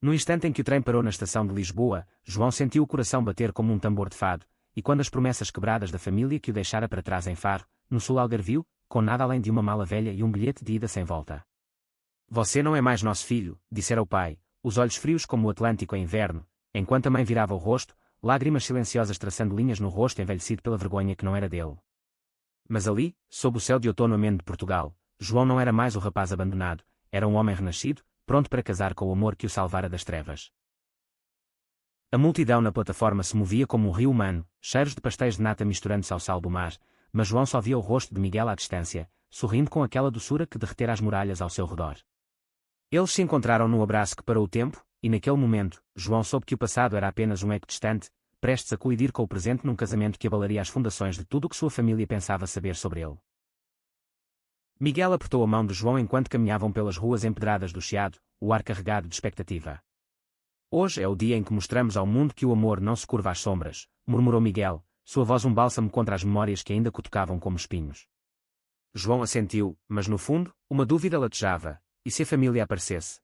No instante em que o trem parou na estação de Lisboa, João sentiu o coração bater como um tambor de fado, e quando as promessas quebradas da família que o deixara para trás em Faro, no sul algarvio, com nada além de uma mala velha e um bilhete de ida sem volta. Você não é mais nosso filho, dissera o pai, os olhos frios como o Atlântico em inverno, enquanto a mãe virava o rosto, lágrimas silenciosas traçando linhas no rosto envelhecido pela vergonha que não era dele. Mas ali, sob o céu de outono ameno de Portugal, João não era mais o rapaz abandonado, era um homem renascido, pronto para casar com o amor que o salvara das trevas. A multidão na plataforma se movia como um rio humano, cheiros de pastéis de nata misturando-se ao sal do mar, mas João só via o rosto de Miguel à distância, sorrindo com aquela doçura que derretera as muralhas ao seu redor. Eles se encontraram num abraço que parou o tempo, e naquele momento, João soube que o passado era apenas um eco distante, prestes a colidir com o presente num casamento que abalaria as fundações de tudo o que sua família pensava saber sobre ele. Miguel apertou a mão de João enquanto caminhavam pelas ruas empedradas do Chiado, o ar carregado de expectativa. Hoje é o dia em que mostramos ao mundo que o amor não se curva às sombras, murmurou Miguel, sua voz um bálsamo contra as memórias que ainda cutucavam como espinhos. João assentiu, mas no fundo, uma dúvida latejava, e se a família aparecesse?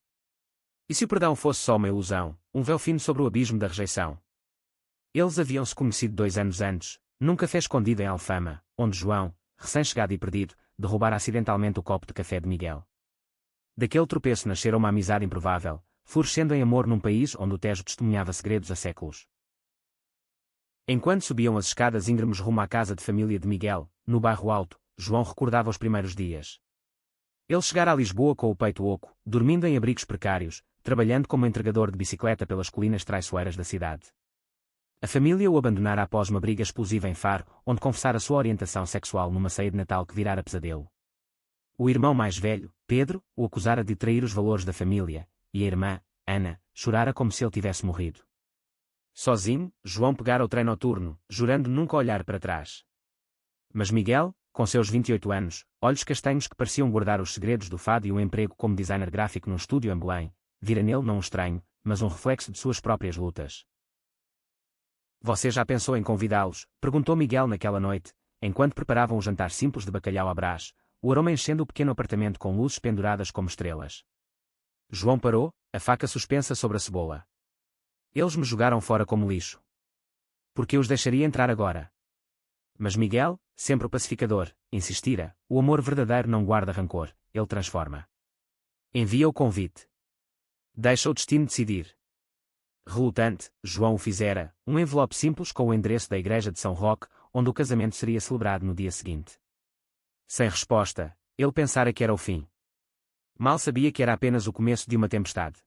E se o perdão fosse só uma ilusão, um véu fino sobre o abismo da rejeição? Eles haviam-se conhecido 2 anos antes, num café escondido em Alfama, onde João, recém-chegado e perdido, derrubara acidentalmente o copo de café de Miguel. Daquele tropeço nascera uma amizade improvável, florescendo em amor num país onde o Tejo testemunhava segredos há séculos. Enquanto subiam as escadas íngremes rumo à casa de família de Miguel, no bairro Alto, João recordava os primeiros dias. Ele chegara a Lisboa com o peito oco, dormindo em abrigos precários, trabalhando como entregador de bicicleta pelas colinas traiçoeiras da cidade. A família o abandonara após uma briga explosiva em Faro, onde confessara sua orientação sexual numa ceia de Natal que virara pesadelo. O irmão mais velho, Pedro, o acusara de trair os valores da família, e a irmã, Ana, chorara como se ele tivesse morrido. Sozinho, João pegara o trem noturno, jurando nunca olhar para trás. Mas Miguel, com seus 28 anos, olhos castanhos que pareciam guardar os segredos do fado e um emprego como designer gráfico num estúdio em Belém, vira nele não um estranho, mas um reflexo de suas próprias lutas. Você já pensou em convidá-los? Perguntou Miguel naquela noite, enquanto preparavam um jantar simples de bacalhau à brás, o aroma enchendo o pequeno apartamento com luzes penduradas como estrelas. João parou, a faca suspensa sobre a cebola. Eles me jogaram fora como lixo. Por que os deixaria entrar agora? Mas Miguel, sempre o pacificador, insistira, o amor verdadeiro não guarda rancor, ele transforma. Envia o convite. Deixa o destino decidir. Relutante, João o fizera, um envelope simples com o endereço da igreja de São Roque, onde o casamento seria celebrado no dia seguinte. Sem resposta, ele pensara que era o fim. Mal sabia que era apenas o começo de uma tempestade.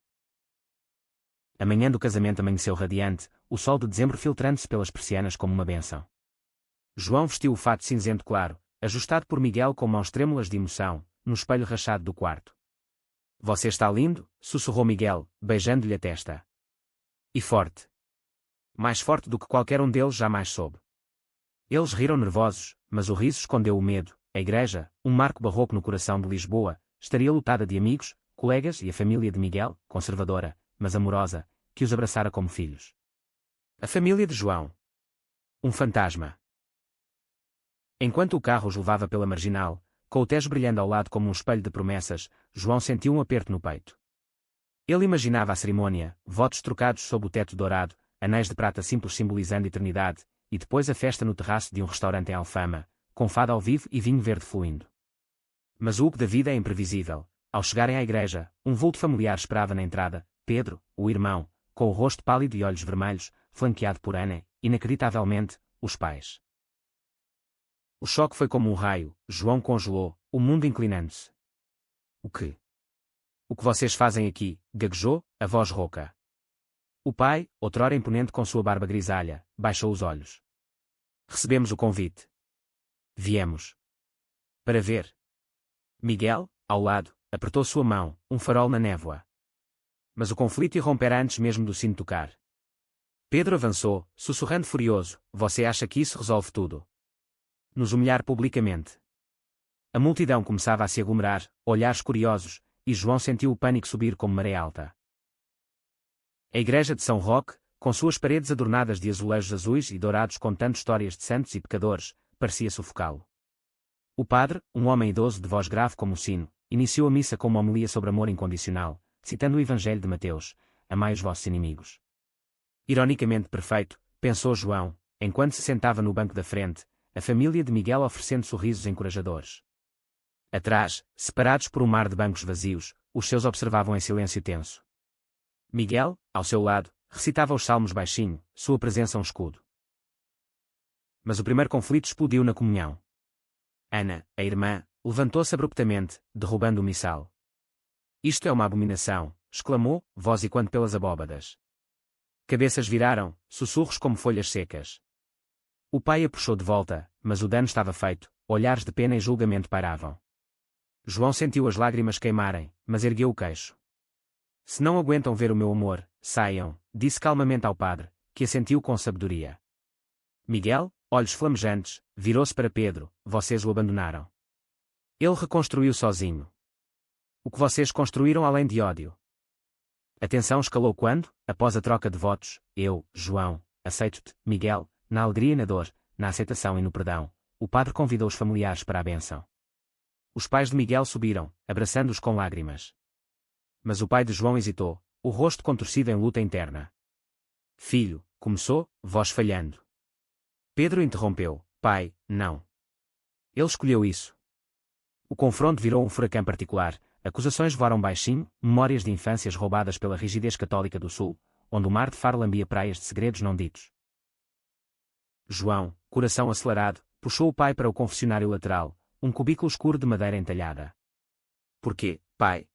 A manhã do casamento amanheceu radiante, o sol de dezembro filtrando-se pelas persianas como uma bênção. João vestiu o fato cinzento claro, ajustado por Miguel com mãos trêmulas de emoção, no espelho rachado do quarto. Você está lindo, sussurrou Miguel, beijando-lhe a testa. E forte. Mais forte do que qualquer um deles jamais soube. Eles riram nervosos, mas o riso escondeu o medo. A igreja, um marco barroco no coração de Lisboa, estaria lotada de amigos, colegas e a família de Miguel, conservadora, mas amorosa, que os abraçara como filhos. A família de João. Um fantasma. Enquanto o carro os levava pela marginal, com o Tejo brilhando ao lado como um espelho de promessas, João sentiu um aperto no peito. Ele imaginava a cerimônia, votos trocados sob o teto dourado, anéis de prata simples simbolizando eternidade, e depois a festa no terraço de um restaurante em Alfama, com fado ao vivo e vinho verde fluindo. Mas o da vida é imprevisível. Ao chegarem à igreja, um vulto familiar esperava na entrada, Pedro, o irmão, com o rosto pálido e olhos vermelhos, flanqueado por Ana, inacreditavelmente, os pais. O choque foi como um raio, João congelou, o mundo inclinando-se. O que? O que vocês fazem aqui? Gaguejou, a voz rouca. O pai, outrora imponente com sua barba grisalha, baixou os olhos. Recebemos o convite. Viemos. Para ver. Miguel, ao lado, apertou sua mão, um farol na névoa. Mas o conflito irrompera antes mesmo do sino tocar. Pedro avançou, sussurrando furioso, você acha que isso resolve tudo? Nos humilhar publicamente. A multidão começava a se aglomerar, olhares curiosos, e João sentiu o pânico subir como maré alta. A igreja de São Roque, com suas paredes adornadas de azulejos azuis e dourados contando histórias de santos e pecadores, parecia sufocá-lo. O padre, um homem idoso de voz grave como o sino, iniciou a missa com uma homilia sobre amor incondicional, citando o Evangelho de Mateus, amai os vossos inimigos. Ironicamente perfeito, pensou João, enquanto se sentava no banco da frente, a família de Miguel oferecendo sorrisos encorajadores. Atrás, separados por um mar de bancos vazios, os seus observavam em silêncio tenso. Miguel, ao seu lado, recitava os salmos baixinho, sua presença um escudo. Mas o primeiro conflito explodiu na comunhão. Ana, a irmã, levantou-se abruptamente, derrubando o missal. Isto é uma abominação, exclamou, voz e quando pelas abóbadas. Cabeças viraram, sussurros como folhas secas. O pai a puxou de volta, mas o dano estava feito, olhares de pena e julgamento pairavam. João sentiu as lágrimas queimarem, mas ergueu o queixo. Se não aguentam ver o meu amor, saiam, disse calmamente ao padre, que assentiu com sabedoria. Miguel, olhos flamejantes, virou-se para Pedro, vocês o abandonaram. Ele reconstruiu sozinho. O que vocês construíram além de ódio? A tensão escalou quando, após a troca de votos, eu, João, aceito-te, Miguel, na alegria e na dor, na aceitação e no perdão, o padre convidou os familiares para a bênção. Os pais de Miguel subiram, abraçando-os com lágrimas. Mas o pai de João hesitou, o rosto contorcido em luta interna. Filho, começou, voz falhando. Pedro interrompeu, pai, não. Ele escolheu isso. O confronto virou um furacão particular, acusações voaram baixinho, memórias de infâncias roubadas pela rigidez católica do Sul, onde o mar de Faro lambia praias de segredos não ditos. João, coração acelerado, puxou o pai para o confessionário lateral, um cubículo escuro de madeira entalhada. Porquê, pai?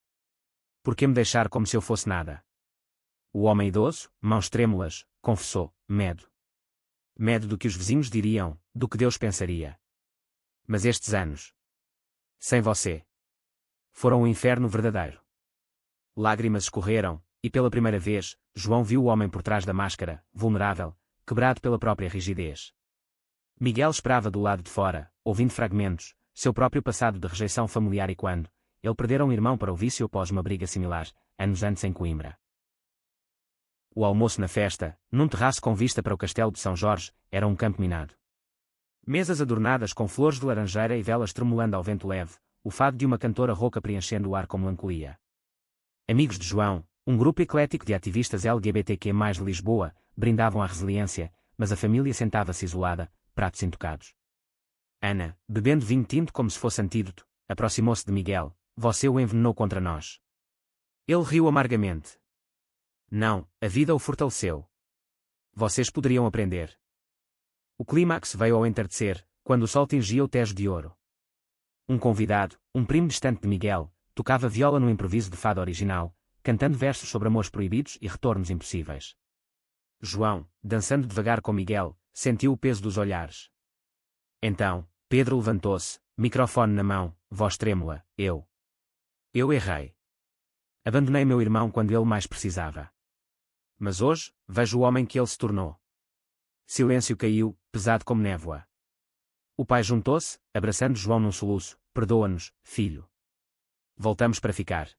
Por que me deixar como se eu fosse nada? O homem idoso, mãos trêmulas, confessou, medo. Medo do que os vizinhos diriam, do que Deus pensaria. Mas estes anos, sem você, foram um inferno verdadeiro. Lágrimas escorreram, e pela primeira vez, João viu o homem por trás da máscara, vulnerável, quebrado pela própria rigidez. Miguel esperava do lado de fora, ouvindo fragmentos, seu próprio passado de rejeição familiar e quando, ele perdera um irmão para o vício após uma briga similar, anos antes em Coimbra. O almoço na festa, num terraço com vista para o castelo de São Jorge, era um campo minado. Mesas adornadas com flores de laranjeira e velas tremulando ao vento leve, o fado de uma cantora rouca preenchendo o ar com melancolia. Amigos de João, um grupo eclético de ativistas LGBTQ+ de Lisboa, brindavam à resiliência, mas a família sentava-se isolada, pratos intocados. Ana, bebendo vinho tinto como se fosse antídoto, aproximou-se de Miguel, você o envenenou contra nós. Ele riu amargamente. Não, a vida o fortaleceu. Vocês poderiam aprender. O clímax veio ao entardecer, quando o sol tingia o Tejo de ouro. Um convidado, um primo distante de Miguel, tocava viola no improviso de fado original, cantando versos sobre amores proibidos e retornos impossíveis. João, dançando devagar com Miguel, sentiu o peso dos olhares. Então, Pedro levantou-se, microfone na mão, voz trêmula, eu errei. Abandonei meu irmão quando ele mais precisava. Mas hoje, vejo o homem que ele se tornou. Silêncio caiu, pesado como névoa. O pai juntou-se, abraçando João num soluço, perdoa-nos, filho. Voltamos para ficar.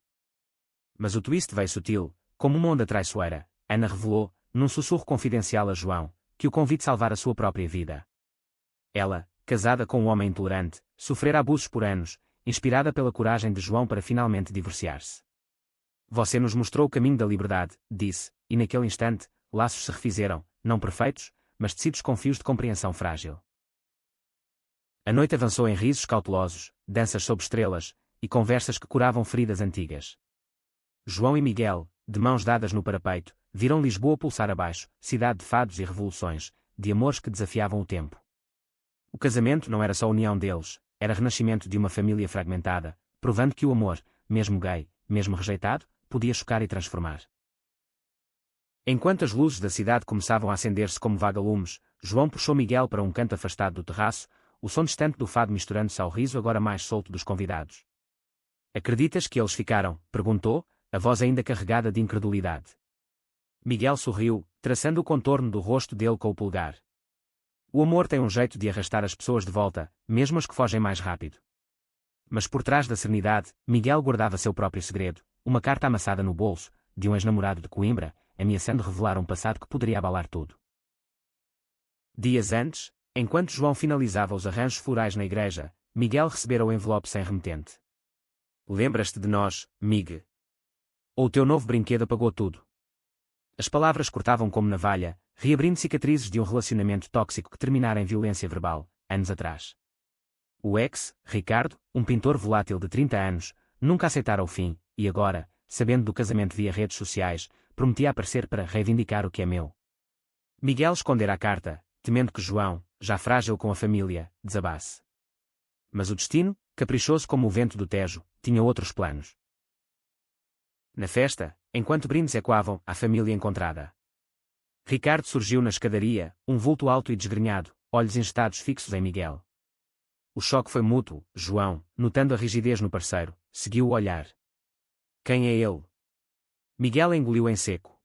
Mas o twist veio sutil, como uma onda traiçoeira, Ana revelou, num sussurro confidencial a João, que o convite salvar a sua própria vida. Ela, casada com um homem intolerante, sofrera abusos por anos, inspirada pela coragem de João para finalmente divorciar-se. Você nos mostrou o caminho da liberdade, disse, e naquele instante, laços se refizeram, não perfeitos, mas tecidos com fios de compreensão frágil. A noite avançou em risos cautelosos, danças sob estrelas, e conversas que curavam feridas antigas. João e Miguel, de mãos dadas no parapeito, viram Lisboa pulsar abaixo, cidade de fados e revoluções, de amores que desafiavam o tempo. O casamento não era só a união deles, era renascimento de uma família fragmentada, provando que o amor, mesmo gay, mesmo rejeitado, podia chocar e transformar. Enquanto as luzes da cidade começavam a acender-se como vagalumes, João puxou Miguel para um canto afastado do terraço, o som distante do fado misturando-se ao riso agora mais solto dos convidados. Acreditas que eles ficaram? Perguntou, a voz ainda carregada de incredulidade. Miguel sorriu, traçando o contorno do rosto dele com o polegar. O amor tem um jeito de arrastar as pessoas de volta, mesmo as que fogem mais rápido. Mas por trás da serenidade, Miguel guardava seu próprio segredo, uma carta amassada no bolso, de um ex-namorado de Coimbra, ameaçando revelar um passado que poderia abalar tudo. Dias antes, enquanto João finalizava os arranjos florais na igreja, Miguel recebera o envelope sem remetente. Lembras-te de nós, Mig? Ou o teu novo brinquedo apagou tudo? As palavras cortavam como navalha, reabrindo cicatrizes de um relacionamento tóxico que terminara em violência verbal, anos atrás. O ex, Ricardo, um pintor volátil de 30 anos, nunca aceitara o fim, e agora, sabendo do casamento via redes sociais, prometia aparecer para reivindicar o que é meu. Miguel escondera a carta, temendo que João, já frágil com a família, desabasse. Mas o destino, caprichoso como o vento do Tejo, tinha outros planos. Na festa, enquanto brindes ecoavam à família encontrada, Ricardo surgiu na escadaria, um vulto alto e desgrenhado, olhos injetados fixos em Miguel. O choque foi mútuo. João, notando a rigidez no parceiro, seguiu o olhar. Quem é ele? Miguel engoliu em seco.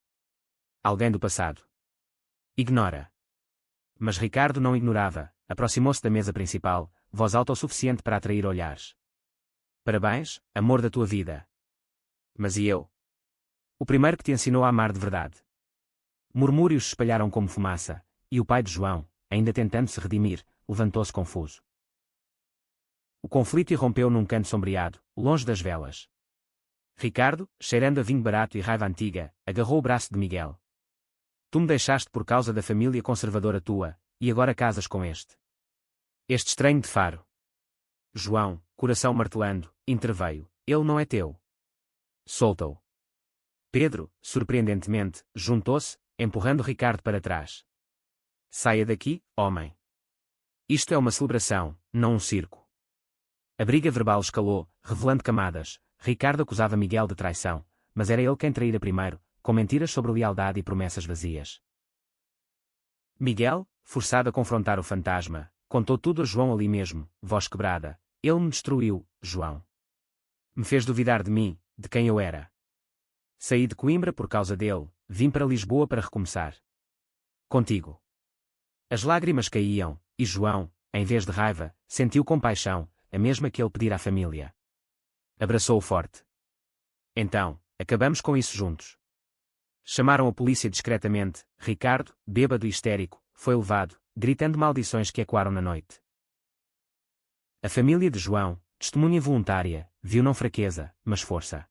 Alguém do passado. Ignora. Mas Ricardo não ignorava, aproximou-se da mesa principal, voz alta o suficiente para atrair olhares. Parabéns, amor da tua vida. Mas e eu? O primeiro que te ensinou a amar de verdade. Murmúrios se espalharam como fumaça, e o pai de João, ainda tentando se redimir, levantou-se confuso. O conflito irrompeu num canto sombreado, longe das velas. Ricardo, cheirando a vinho barato e raiva antiga, agarrou o braço de Miguel. Tu me deixaste por causa da família conservadora tua, e agora casas com este estranho de Faro. João, coração martelando, interveio. Ele não é teu. Solta-o. Pedro, surpreendentemente, juntou-se, empurrando Ricardo para trás. Saia daqui, homem. Isto é uma celebração, não um circo. A briga verbal escalou, revelando camadas. Ricardo acusava Miguel de traição, mas era ele quem traíra primeiro, com mentiras sobre lealdade e promessas vazias. Miguel, forçado a confrontar o fantasma, contou tudo a João ali mesmo, voz quebrada. Ele me destruiu, João. Me fez duvidar de mim, de quem eu era. Saí de Coimbra por causa dele, vim para Lisboa para recomeçar. Contigo. As lágrimas caíam, e João, em vez de raiva, sentiu compaixão, a mesma que ele pedira à família. Abraçou-o forte. Então, acabamos com isso juntos. Chamaram a polícia discretamente. Ricardo, bêbado e histérico, foi levado, gritando maldições que ecoaram na noite. A família de João, testemunha voluntária, viu não fraqueza, mas força.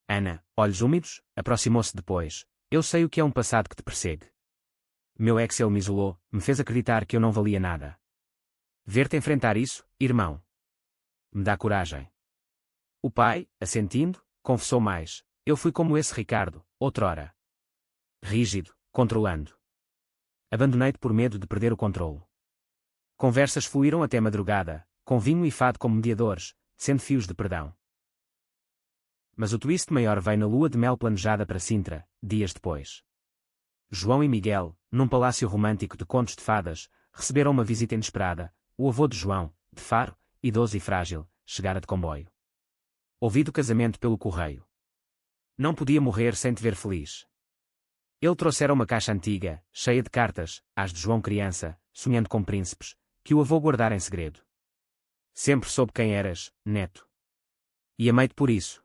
Ana, olhos úmidos, aproximou-se depois. Eu sei o que é um passado que te persegue. Meu ex ele me isolou, me fez acreditar que eu não valia nada. Ver-te enfrentar isso, irmão, me dá coragem. O pai, assentindo, confessou mais. Eu fui como esse Ricardo, outrora. Rígido, controlando. Abandonei-te por medo de perder o controlo. Conversas fluíram até madrugada, com vinho e fado como mediadores, sendo fios de perdão. Mas o twist maior veio na lua de mel planejada para Sintra, dias depois. João e Miguel, num palácio romântico de contos de fadas, receberam uma visita inesperada. O avô de João, de Faro, idoso e frágil, chegara de comboio. Ouvido o casamento pelo correio. Não podia morrer sem te ver feliz. Ele trouxera uma caixa antiga, cheia de cartas, as de João criança, sonhando com príncipes, que o avô guardara em segredo. Sempre soube quem eras, neto. E amei-te por isso.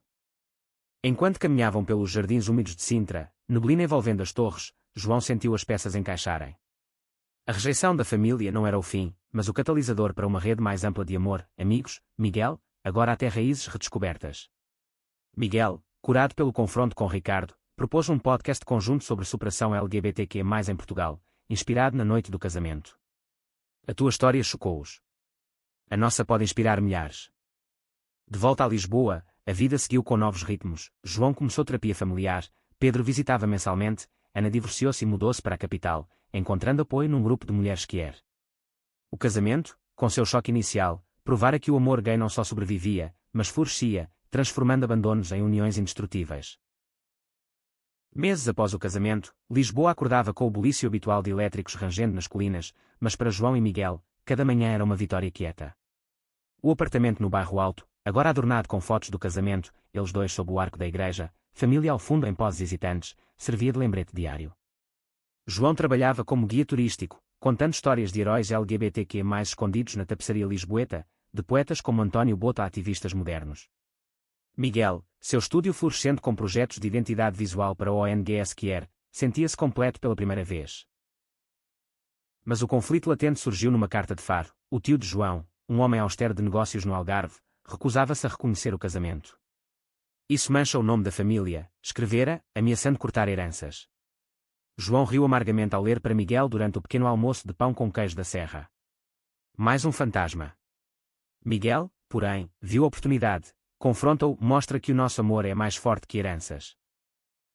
Enquanto caminhavam pelos jardins úmidos de Sintra, neblina envolvendo as torres, João sentiu as peças encaixarem. A rejeição da família não era o fim, mas o catalisador para uma rede mais ampla de amor, amigos. Miguel, agora até raízes redescobertas. Miguel, curado pelo confronto com Ricardo, propôs um podcast conjunto sobre superação LGBTQ+ em Portugal, inspirado na noite do casamento. A tua história chocou-os. A nossa pode inspirar milhares. De volta a Lisboa, a vida seguiu com novos ritmos. João começou terapia familiar, Pedro visitava mensalmente, Ana divorciou-se e mudou-se para a capital, encontrando apoio num grupo de mulheres queer. O casamento, com seu choque inicial, provara que o amor gay não só sobrevivia, mas florescia, transformando abandonos em uniões indestrutíveis. Meses após o casamento, Lisboa acordava com o bulício habitual de elétricos rangendo nas colinas, mas para João e Miguel, cada manhã era uma vitória quieta. O apartamento no bairro Alto, agora adornado com fotos do casamento, eles dois sob o arco da igreja, família ao fundo em poses hesitantes, servia de lembrete diário. João trabalhava como guia turístico, contando histórias de heróis LGBTQ+ escondidos na tapeçaria lisboeta, de poetas como António Boto a ativistas modernos. Miguel, seu estúdio florescendo com projetos de identidade visual para o ONGS Queer, sentia-se completo pela primeira vez. Mas o conflito latente surgiu numa carta de Faro. O tio de João, um homem austero de negócios no Algarve, recusava-se a reconhecer o casamento. Isso mancha o nome da família, escrevera, ameaçando cortar heranças. João riu amargamente ao ler para Miguel durante o pequeno almoço de pão com queijo da serra. Mais um fantasma. Miguel, porém, viu a oportunidade, confronta-o, mostra que o nosso amor é mais forte que heranças.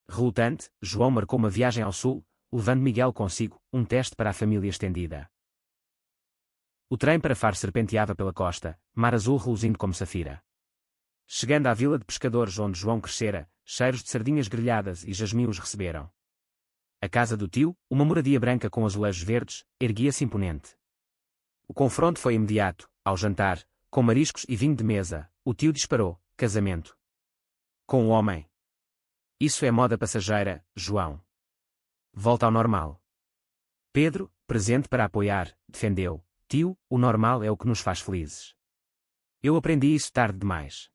Relutante, João marcou uma viagem ao sul, levando Miguel consigo, um teste para a família estendida. O trem para Faro serpenteava pela costa, mar azul reluzindo como safira. Chegando à vila de pescadores onde João crescera, cheiros de sardinhas grelhadas e jasmim os receberam. A casa do tio, uma moradia branca com azulejos verdes, erguia-se imponente. O confronto foi imediato. Ao jantar, com mariscos e vinho de mesa, o tio disparou: casamento. Com o homem. Isso é moda passageira, João. Volta ao normal. Pedro, presente para apoiar, defendeu: tio, o normal é o que nos faz felizes. Eu aprendi isso tarde demais.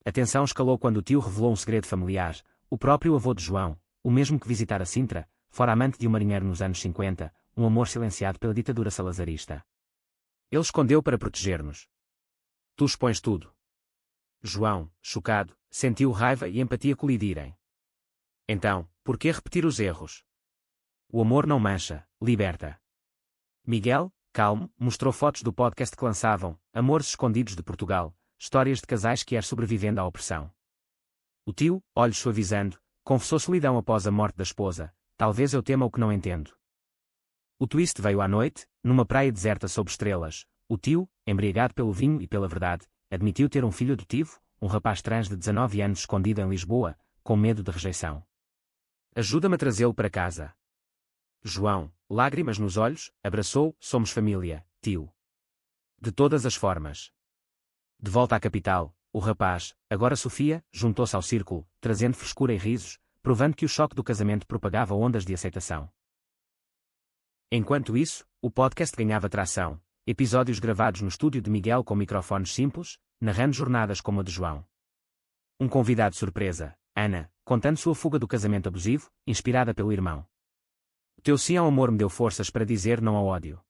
A tensão escalou quando o tio revelou um segredo familiar: o próprio avô de João, o mesmo que visitara Sintra, fora amante de um marinheiro nos anos 50, um amor silenciado pela ditadura salazarista. Ele escondeu para proteger-nos. Tu expões tudo. João, chocado, sentiu raiva e empatia colidirem. Então, por que repetir os erros? O amor não mancha, liberta. Miguel, calmo, mostrou fotos do podcast que lançavam, Amores Escondidos de Portugal, histórias de casais que iam sobrevivendo à opressão. O tio, olhos suavizando, confessou solidão após a morte da esposa: talvez eu tema o que não entendo. O twist veio à noite, numa praia deserta sob estrelas. O tio, embriagado pelo vinho e pela verdade, admitiu ter um filho adotivo, um rapaz trans de 19 anos escondido em Lisboa, com medo de rejeição. Ajuda-me a trazê-lo para casa. João, lágrimas nos olhos, abraçou: somos família, tio. De todas as formas. De volta à capital, o rapaz, agora Sofia, juntou-se ao círculo, trazendo frescura e risos, provando que o choque do casamento propagava ondas de aceitação. Enquanto isso, o podcast ganhava tração, episódios gravados no estúdio de Miguel com microfones simples, narrando jornadas como a de João. Um convidado surpresa, Ana, contando sua fuga do casamento abusivo, inspirada pelo irmão. O teu sim ao amor me deu forças para dizer não ao ódio.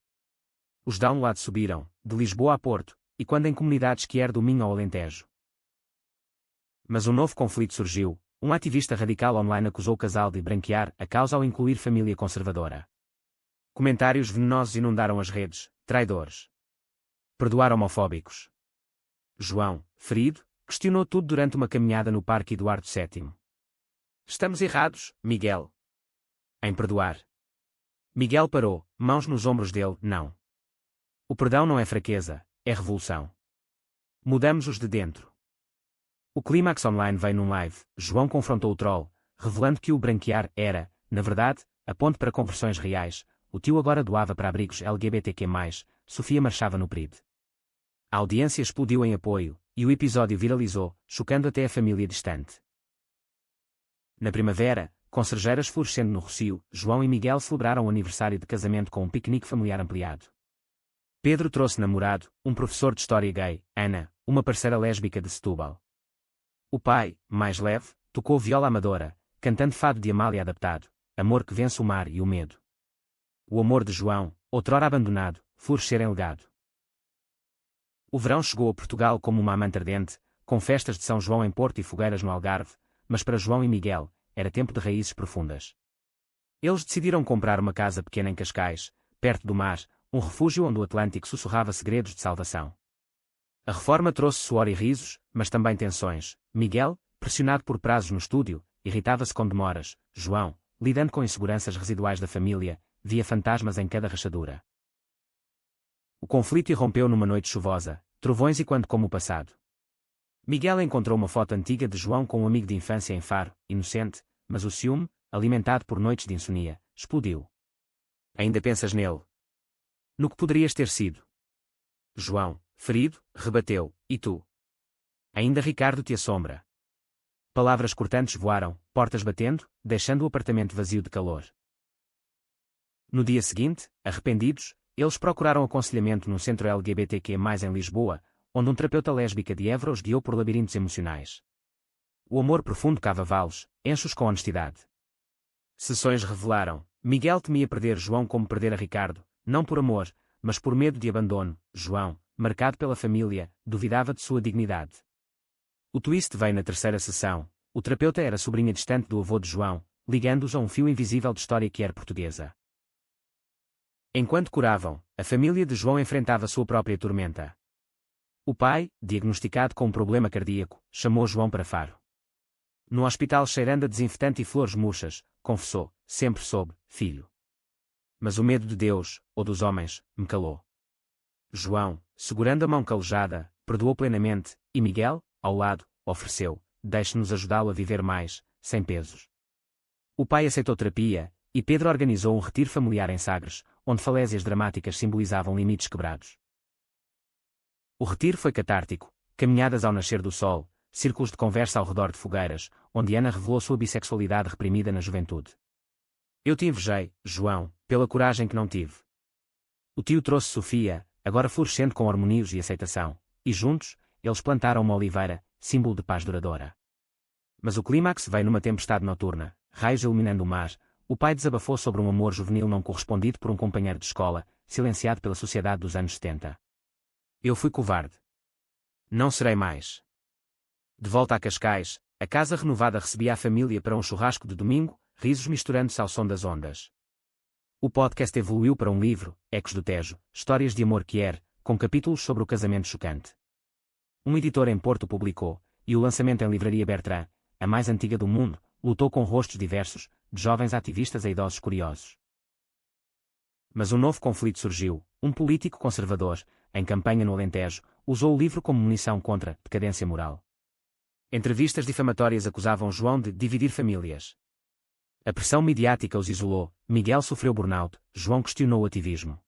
Os downloads subiram, de Lisboa a Porto, e quando em comunidades que do Minho ao Alentejo. Mas um novo conflito surgiu: um ativista radical online acusou o casal de branquear a causa ao incluir família conservadora. Comentários venenosos inundaram as redes: traidores. Perdoar homofóbicos. João, ferido, questionou tudo durante uma caminhada no Parque Eduardo VII. Estamos errados, Miguel. Em perdoar. Miguel parou, mãos nos ombros dele: não. O perdão não é fraqueza, é revolução. Mudamos-os de dentro. O clímax online veio num live. João confrontou o troll, revelando que o branquear era, na verdade, a ponte para conversões reais. O tio agora doava para abrigos LGBTQ+, Sofia marchava no PRID. A audiência explodiu em apoio, e o episódio viralizou, chocando até a família distante. Na primavera, com cerejeiras florescendo no Rocio, João e Miguel celebraram o aniversário de casamento com um piquenique familiar ampliado. Pedro trouxe namorado, um professor de história gay, Ana, uma parceira lésbica de Setúbal. O pai, mais leve, tocou viola amadora, cantando fado de Amália adaptado, Amor que vence o mar e o medo. O amor de João, outrora abandonado, florescer em legado. O verão chegou a Portugal como uma amante ardente, com festas de São João em Porto e fogueiras no Algarve, mas para João e Miguel, era tempo de raízes profundas. Eles decidiram comprar uma casa pequena em Cascais, perto do mar, um refúgio onde o Atlântico sussurrava segredos de salvação. A reforma trouxe suor e risos, mas também tensões. Miguel, pressionado por prazos no estúdio, irritava-se com demoras. João, lidando com inseguranças residuais da família, via fantasmas em cada rachadura. O conflito irrompeu numa noite chuvosa, trovões e quando como o passado. Miguel encontrou uma foto antiga de João com um amigo de infância em Faro, inocente, mas o ciúme, alimentado por noites de insonia, explodiu. Ainda pensas nele? No que poderias ter sido? João, ferido, rebateu: e tu? Ainda Ricardo te assombra. Palavras cortantes voaram, portas batendo, deixando o apartamento vazio de calor. No dia seguinte, arrependidos, eles procuraram aconselhamento no centro LGBTQ+, em Lisboa, onde um terapeuta lésbica de Évora os guiou por labirintos emocionais. O amor profundo cava valos, enche-os com honestidade. Sessões revelaram: Miguel temia perder João como perder a Ricardo, não por amor, mas por medo de abandono. João, marcado pela família, duvidava de sua dignidade. O twist veio na terceira sessão. O terapeuta era sobrinha distante do avô de João, ligando-os a um fio invisível de história que era portuguesa. Enquanto curavam, a família de João enfrentava sua própria tormenta. O pai, diagnosticado com um problema cardíaco, chamou João para Faro. No hospital cheirando a desinfetante e flores murchas, confessou: sempre soube, filho. Mas o medo de Deus, ou dos homens, me calou. João, segurando a mão calejada, perdoou plenamente, e Miguel, ao lado, ofereceu: deixe-nos ajudá-lo a viver mais, sem pesos. O pai aceitou terapia, e Pedro organizou um retiro familiar em Sagres, onde falésias dramáticas simbolizavam limites quebrados. O retiro foi catártico, caminhadas ao nascer do sol, círculos de conversa ao redor de fogueiras, onde Ana revelou sua bissexualidade reprimida na juventude. Eu te invejei, João, pela coragem que não tive. O tio trouxe Sofia, agora florescendo com harmonios e aceitação, e juntos, eles plantaram uma oliveira, símbolo de paz duradoura. Mas o clímax veio numa tempestade noturna, raios iluminando o mar. O pai desabafou sobre um amor juvenil não correspondido por um companheiro de escola, silenciado pela sociedade dos anos 70. Eu fui covarde. Não serei mais. De volta a Cascais, a casa renovada recebia a família para um churrasco de domingo, risos misturando-se ao som das ondas. O podcast evoluiu para um livro, Ecos do Tejo, Histórias de Amor Quer, com capítulos sobre o casamento chocante. Um editor em Porto publicou, e o lançamento em Livraria Bertrand, a mais antiga do mundo, lutou com rostos diversos, de jovens ativistas a idosos curiosos. Mas um novo conflito surgiu. Um político conservador, em campanha no Alentejo, usou o livro como munição contra a decadência moral. Entrevistas difamatórias acusavam João de dividir famílias. A pressão midiática os isolou. Miguel sofreu burnout. João questionou o ativismo.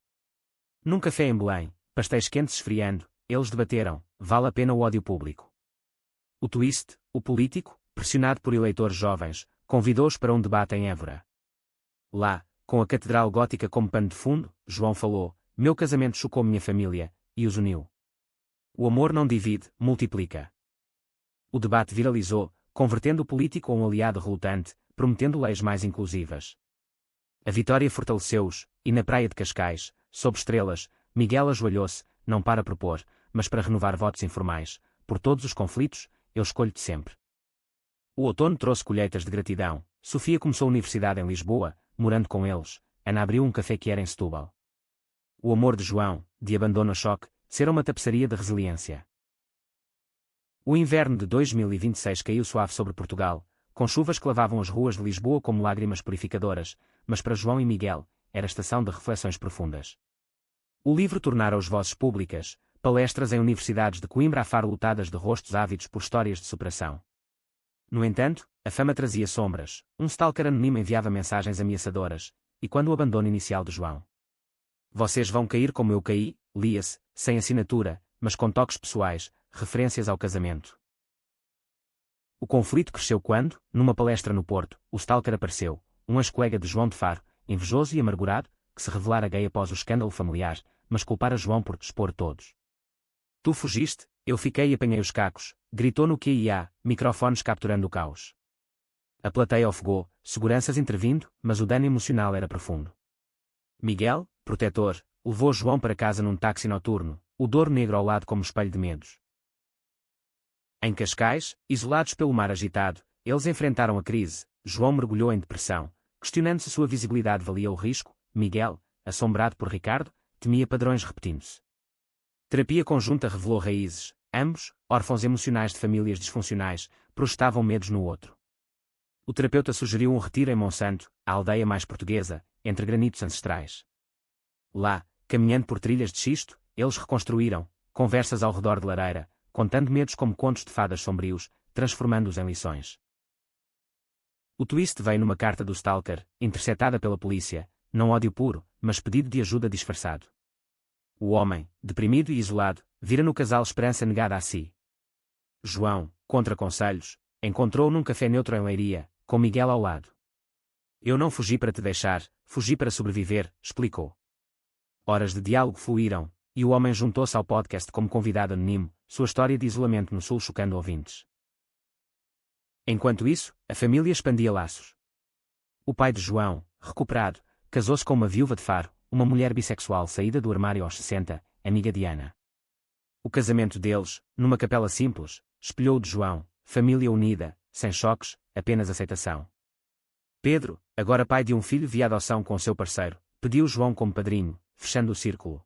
Num café em Belém, pastéis quentes esfriando, eles debateram: vale a pena o ódio público? O twist, o político, pressionado por eleitores jovens, convidou-os para um debate em Évora. Lá, com a Catedral Gótica como pano de fundo, João falou: meu casamento chocou minha família, e os uniu. O amor não divide, multiplica. O debate viralizou, convertendo o político a um aliado relutante, prometendo leis mais inclusivas. A vitória fortaleceu-os, e na praia de Cascais, sob estrelas, Miguel ajoelhou-se, não para propor, mas para renovar votos informais. Por todos os conflitos, eu escolho-te sempre. O outono trouxe colheitas de gratidão. Sofia começou a universidade em Lisboa, morando com eles. Ana abriu um café que era em Setúbal. O amor de João, de abandono a choque, ser uma tapeçaria de resiliência. O inverno de 2026 caiu suave sobre Portugal, com chuvas que lavavam as ruas de Lisboa como lágrimas purificadoras, mas para João e Miguel, era estação de reflexões profundas. O livro tornara as vozes públicas, palestras em universidades de Coimbra a Faro lotadas de rostos ávidos por histórias de superação. No entanto, a fama trazia sombras. Um stalker anónimo enviava mensagens ameaçadoras, e quando o abandono inicial de João. Vocês vão cair como eu caí, lia-se, sem assinatura, mas com toques pessoais, referências ao casamento. O conflito cresceu quando, numa palestra no Porto, o stalker apareceu, um ex-colega de João de Faro, invejoso e amargurado, que se revelara gay após o escândalo familiar, mas culpara João por expor todos. Tu fugiste, eu fiquei e apanhei os cacos, gritou no QIA, microfones capturando o caos. A plateia ofegou, seguranças intervindo, mas o dano emocional era profundo. Miguel, protetor, levou João para casa num táxi noturno, o Douro Negro ao lado como espelho de medos. Em Cascais, isolados pelo mar agitado, eles enfrentaram a crise. João mergulhou em depressão, questionando se sua visibilidade valia o risco. Miguel, assombrado por Ricardo, temia padrões repetindo-se. Terapia conjunta revelou raízes. Ambos, órfãos emocionais de famílias disfuncionais, projetavam medos no outro. O terapeuta sugeriu um retiro em Monsanto, a aldeia mais portuguesa, entre granitos ancestrais. Lá, caminhando por trilhas de xisto, eles reconstruíram conversas ao redor de lareira, contando medos como contos de fadas sombrios, transformando-os em lições. O twist veio numa carta do stalker, interceptada pela polícia, não ódio puro, mas pedido de ajuda disfarçado. O homem, deprimido e isolado, vira no casal esperança negada a si. João, contra conselhos, encontrou num café neutro em Leiria, com Miguel ao lado. Eu não fugi para te deixar, fugi para sobreviver, explicou. Horas de diálogo fluíram, e o homem juntou-se ao podcast como convidado anónimo, sua história de isolamento no sul chocando ouvintes. Enquanto isso, a família expandia laços. O pai de João, recuperado, casou-se com uma viúva de Faro, uma mulher bissexual saída do armário aos 60, amiga de Ana. O casamento deles, numa capela simples, espelhou o de João, família unida, sem choques, apenas aceitação. Pedro, agora pai de um filho via adoção com seu parceiro, pediu João como padrinho, fechando o círculo.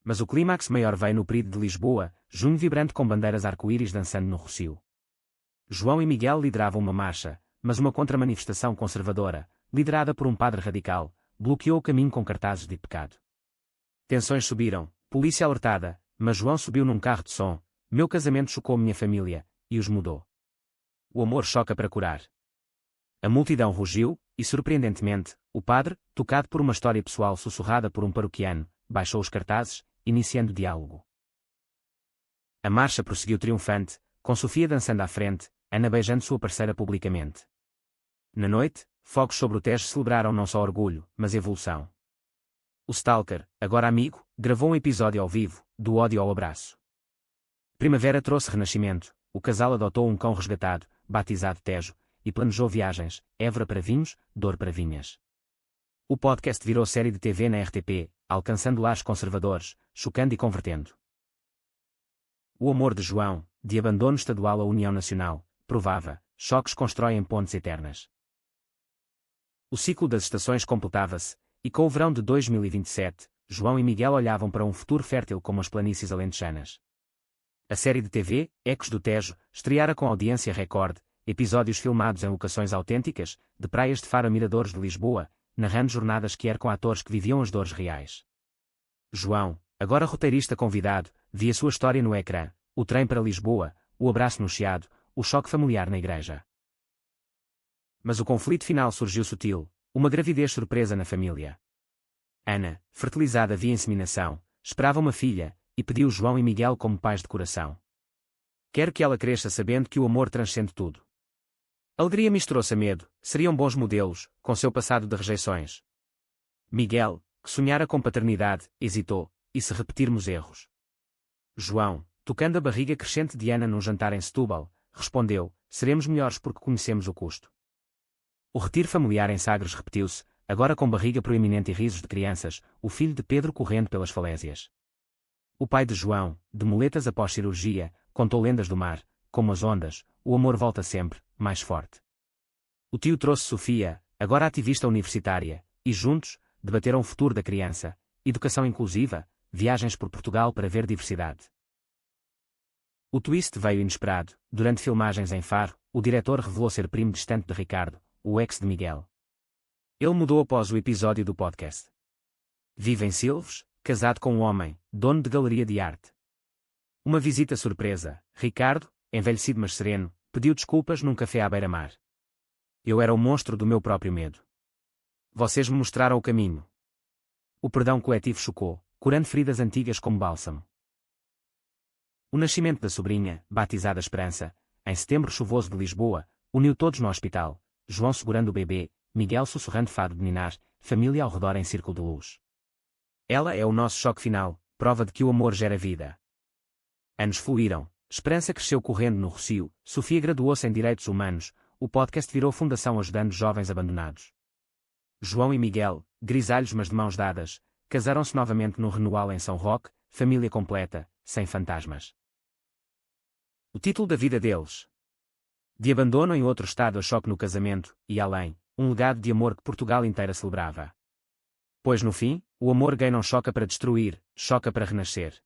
Mas o clímax maior veio no Pride de Lisboa, junho vibrante com bandeiras arco-íris dançando no Rossio. João e Miguel lideravam uma marcha, mas uma contramanifestação conservadora, liderada por um padre radical, bloqueou o caminho com cartazes de pecado. Tensões subiram, polícia alertada, mas João subiu num carro de som. Meu casamento chocou minha família, e os mudou. O amor choca para curar. A multidão rugiu, e surpreendentemente, o padre, tocado por uma história pessoal sussurrada por um paroquiano, baixou os cartazes, iniciando o diálogo. A marcha prosseguiu triunfante, com Sofia dançando à frente, Ana beijando sua parceira publicamente. Na noite, fogos sobre o Tejo celebraram não só orgulho, mas evolução. O Stalker, agora amigo, gravou um episódio ao vivo, do ódio ao abraço. Primavera trouxe renascimento, o casal adotou um cão resgatado, batizado Tejo, e planejou viagens, Évora para vinhos, Douro para vinhas. O podcast virou série de TV na RTP, alcançando lares conservadores, chocando e convertendo. O amor de João, de abandono estadual à União Nacional, provava, choques constroem pontes eternas. O ciclo das estações completava-se, e com o verão de 2027, João e Miguel olhavam para um futuro fértil como as planícies alentejanas. A série de TV, Ecos do Tejo, estreara com audiência recorde, episódios filmados em locações autênticas, de praias de Faro a miradores de Lisboa, narrando jornadas que com atores que viviam as dores reais. João, agora roteirista convidado, via sua história no ecrã, o trem para Lisboa, o abraço no Chiado, o choque familiar na igreja. Mas o conflito final surgiu sutil, uma gravidez surpresa na família. Ana, fertilizada via inseminação, esperava uma filha, e pediu João e Miguel como pais de coração. Quero que ela cresça sabendo que o amor transcende tudo. Alegria misturou-se a medo, seriam bons modelos, com seu passado de rejeições. Miguel, que sonhara com paternidade, hesitou, e se repetirmos erros? João, tocando a barriga crescente de Ana num jantar em Setúbal, respondeu, seremos melhores porque conhecemos o custo. O retiro familiar em Sagres repetiu-se, agora com barriga proeminente e risos de crianças, o filho de Pedro correndo pelas falésias. O pai de João, de muletas após cirurgia, contou lendas do mar, como as ondas, o amor volta sempre, mais forte. O tio trouxe Sofia, agora ativista universitária, e juntos, debateram o futuro da criança, educação inclusiva, viagens por Portugal para ver diversidade. O twist veio inesperado, durante filmagens em Faro, o diretor revelou ser primo distante de Ricardo, o ex de Miguel. Ele mudou após o episódio do podcast. Vive em Silves, casado com um homem, dono de galeria de arte. Uma visita surpresa, Ricardo, envelhecido mas sereno, pediu desculpas num café à beira-mar. Eu era o monstro do meu próprio medo. Vocês me mostraram o caminho. O perdão coletivo chocou, curando feridas antigas como bálsamo. O nascimento da sobrinha, batizada Esperança, em setembro chuvoso de Lisboa, uniu todos no hospital, João segurando o bebê, Miguel sussurrando fado de ninar, família ao redor em círculo de luz. Ela é o nosso choque final, prova de que o amor gera vida. Anos fluíram, Esperança cresceu correndo no Rossio, Sofia graduou-se em Direitos Humanos, o podcast virou fundação ajudando jovens abandonados. João e Miguel, grisalhos mas de mãos dadas, casaram-se novamente no Renoal em São Roque, família completa, sem fantasmas. O título da vida deles. De abandono em outro estado a choque no casamento, e além, um legado de amor que Portugal inteira celebrava. Pois no fim, o amor gay não choca para destruir, choca para renascer.